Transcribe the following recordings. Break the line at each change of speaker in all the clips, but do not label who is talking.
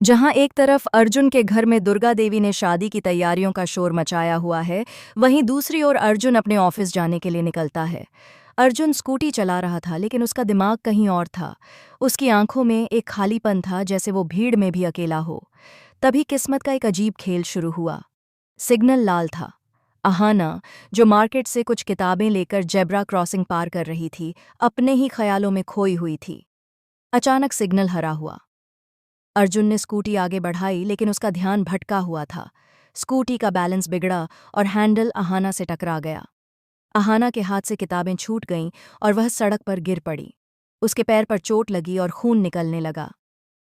जहां एक तरफ अर्जुन के घर में दुर्गा देवी ने शादी की तैयारियों का शोर मचाया हुआ है, वहीं दूसरी ओर अर्जुन अपने ऑफिस जाने के लिए निकलता है। अर्जुन स्कूटी चला रहा था, लेकिन उसका दिमाग कहीं और था। उसकी आंखों में एक खालीपन था, जैसे वो भीड़ में भी अकेला हो। तभी किस्मत का एक अजीब खेल शुरू हुआ। सिग्नल लाल था। अहाना, जो मार्केट से कुछ किताबें लेकर जेब्रा क्रॉसिंग पार कर रही थी, अपने ही ख्यालों में खोई हुई थी। अचानक सिग्नल हरा हुआ। अर्जुन ने स्कूटी आगे बढ़ाई, लेकिन उसका ध्यान भटका हुआ था। स्कूटी का बैलेंस बिगड़ा और हैंडल अहाना से टकरा गया। अहाना के हाथ से किताबें छूट गईं और वह सड़क पर गिर पड़ी। उसके पैर पर चोट लगी और खून निकलने लगा।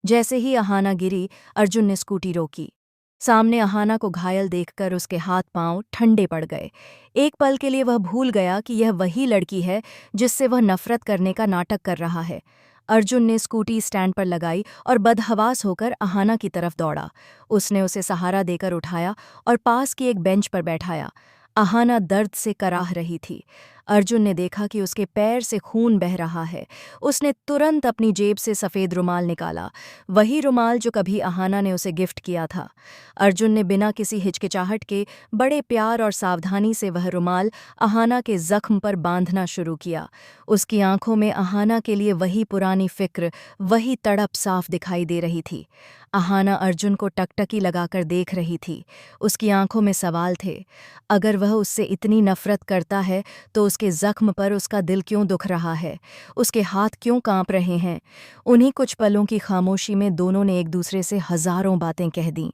जैसे ही अहाना गिरी, अर्जुन ने स्कूटी रोकी। सामने अहाना को घायल देखकर उसके हाथ पांव ठंडे पड़ गए। एक पल के लिए वह भूल गया कि यह वही लड़की है जिससे वह नफरत करने का नाटक कर रहा है। अर्जुन ने स्कूटी स्टैंड पर लगाई और बदहवास होकर अहाना की तरफ दौड़ा। उसने उसे सहारा देकर उठाया और पास की एक बेंच पर बैठाया। अहाना दर्द से कराह रही थी। अर्जुन ने देखा कि उसके पैर से खून बह रहा है। उसने तुरंत अपनी जेब से सफ़ेद रुमाल निकाला, वही रुमाल जो कभी अहाना ने उसे गिफ्ट किया था। अर्जुन ने बिना किसी हिचकिचाहट के बड़े प्यार और सावधानी से वह रुमाल अहाना के जख्म पर बांधना शुरू किया। उसकी आंखों में अहाना के लिए वही पुरानी फिक्र, वही तड़प साफ दिखाई दे रही थी। अहाना अर्जुन को टकटकी लगाकर देख रही थी। उसकी आंखों में सवाल थे। अगर वह उससे इतनी नफरत करता है तो उसके जख्म पर उसका दिल क्यों दुख रहा है? उसके हाथ क्यों कांप रहे हैं? उन्हीं कुछ पलों की खामोशी में दोनों ने एक दूसरे से हजारों बातें कह दीं।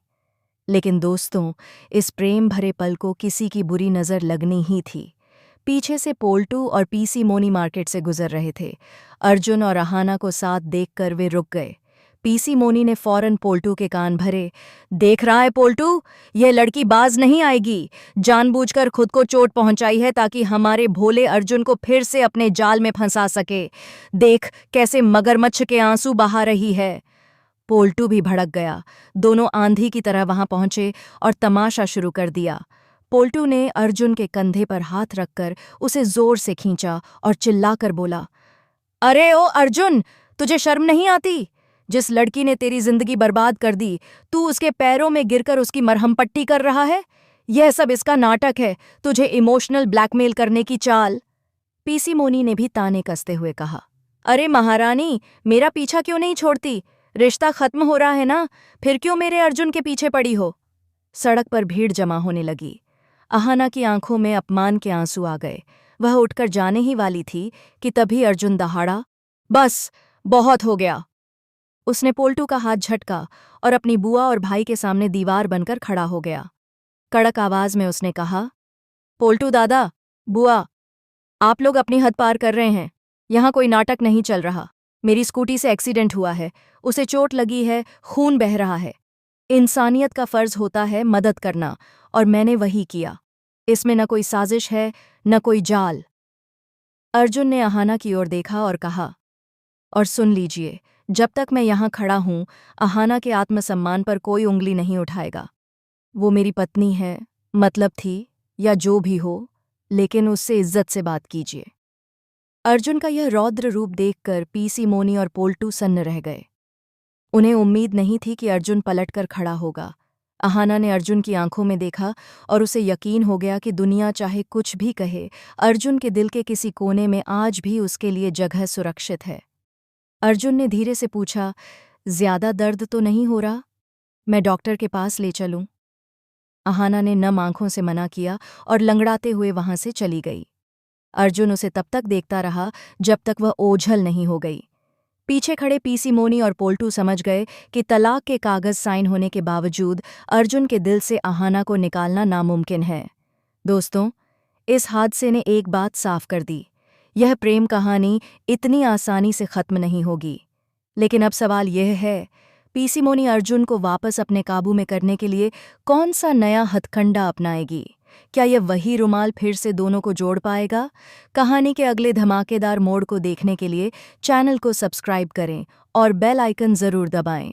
लेकिन दोस्तों, इस प्रेम भरे पल को किसी की बुरी नज़र लगनी ही थी। पीछे से पोल्टू और पीसी मोनी मार्केट से गुजर रहे थे। अर्जुन और अहाना को साथ देखकर वे रुक गए। पीसी मोनी ने फौरन पोल्टू के कान भरे। देख रहा है पोल्टू, यह लड़की बाज नहीं आएगी। जानबूझकर खुद को चोट पहुंचाई है ताकि हमारे भोले अर्जुन को फिर से अपने जाल में फंसा सके। देख कैसे मगरमच्छ के आंसू बहा रही है। पोल्टू भी भड़क गया। दोनों आंधी की तरह वहां पहुंचे और तमाशा शुरू कर दिया। पोल्टू ने अर्जुन के कंधे पर हाथ रखकर उसे जोर से खींचा और चिल्लाकर बोला, अरे ओ अर्जुन, तुझे शर्म नहीं आती? जिस लड़की ने तेरी जिंदगी बर्बाद कर दी, तू उसके पैरों में गिरकर उसकी मरहम पट्टी कर रहा है? यह सब इसका नाटक है, तुझे इमोशनल ब्लैकमेल करने की चाल। पीसी मोनी ने भी ताने कसते हुए कहा, अरे महारानी, मेरा पीछा क्यों नहीं छोड़ती? रिश्ता खत्म हो रहा है ना, फिर क्यों मेरे अर्जुन के पीछे पड़ी हो? सड़क पर भीड़ जमा होने लगी। अहाना की आंखों में अपमान के आंसू आ गए। वह उठकर जाने ही वाली थी कि तभी अर्जुन दहाड़ा, बस, बहुत हो गया। उसने पोल्टू का हाथ झटका और अपनी बुआ और भाई के सामने दीवार बनकर खड़ा हो गया। कड़क आवाज में उसने कहा, पोल्टू दादा, बुआ, आप लोग अपनी हद पार कर रहे हैं। यहाँ कोई नाटक नहीं चल रहा। मेरी स्कूटी से एक्सीडेंट हुआ है, उसे चोट लगी है, खून बह रहा है। इंसानियत का फर्ज होता है मदद करना, और मैंने वही किया। इसमें न कोई साजिश है, न कोई जाल। अर्जुन ने अहाना की ओर देखा और कहा, और सुन लीजिए, जब तक मैं यहाँ खड़ा हूँ, अहाना के आत्मसम्मान पर कोई उंगली नहीं उठाएगा। वो मेरी पत्नी है, मतलब थी, या जो भी हो, लेकिन उससे इज्जत से बात कीजिए। अर्जुन का यह रौद्र रूप देखकर पीसी मोनी और पोल्टू सन्न रह गए। उन्हें उम्मीद नहीं थी कि अर्जुन पलटकर खड़ा होगा। अहाना ने अर्जुन की आंखों में देखा और उसे यकीन हो गया कि दुनिया चाहे कुछ भी कहे, अर्जुन के दिल के किसी कोने में आज भी उसके लिए जगह सुरक्षित है। अर्जुन ने धीरे से पूछा, ज्यादा दर्द तो नहीं हो रहा? मैं डॉक्टर के पास ले चलूं? अहाना ने नम आंखों से मना किया और लंगड़ाते हुए वहां से चली गई। अर्जुन उसे तब तक देखता रहा जब तक वह ओझल नहीं हो गई। पीछे खड़े पीसी मोनी और पोल्टू समझ गए कि तलाक के कागज साइन होने के बावजूद अर्जुन के दिल से अहाना को निकालना नामुमकिन है। दोस्तों, इस हादसे ने एक बात साफ कर दी, यह प्रेम कहानी इतनी आसानी से खत्म नहीं होगी। लेकिन अब सवाल यह है, पीसी मोनी अर्जुन को वापस अपने काबू में करने के लिए कौन सा नया हथकंडा अपनाएगी? क्या यह वही रुमाल फिर से दोनों को जोड़ पाएगा? कहानी के अगले धमाकेदार मोड़ को देखने के लिए चैनल को सब्सक्राइब करें और बेल आइकन जरूर दबाएं।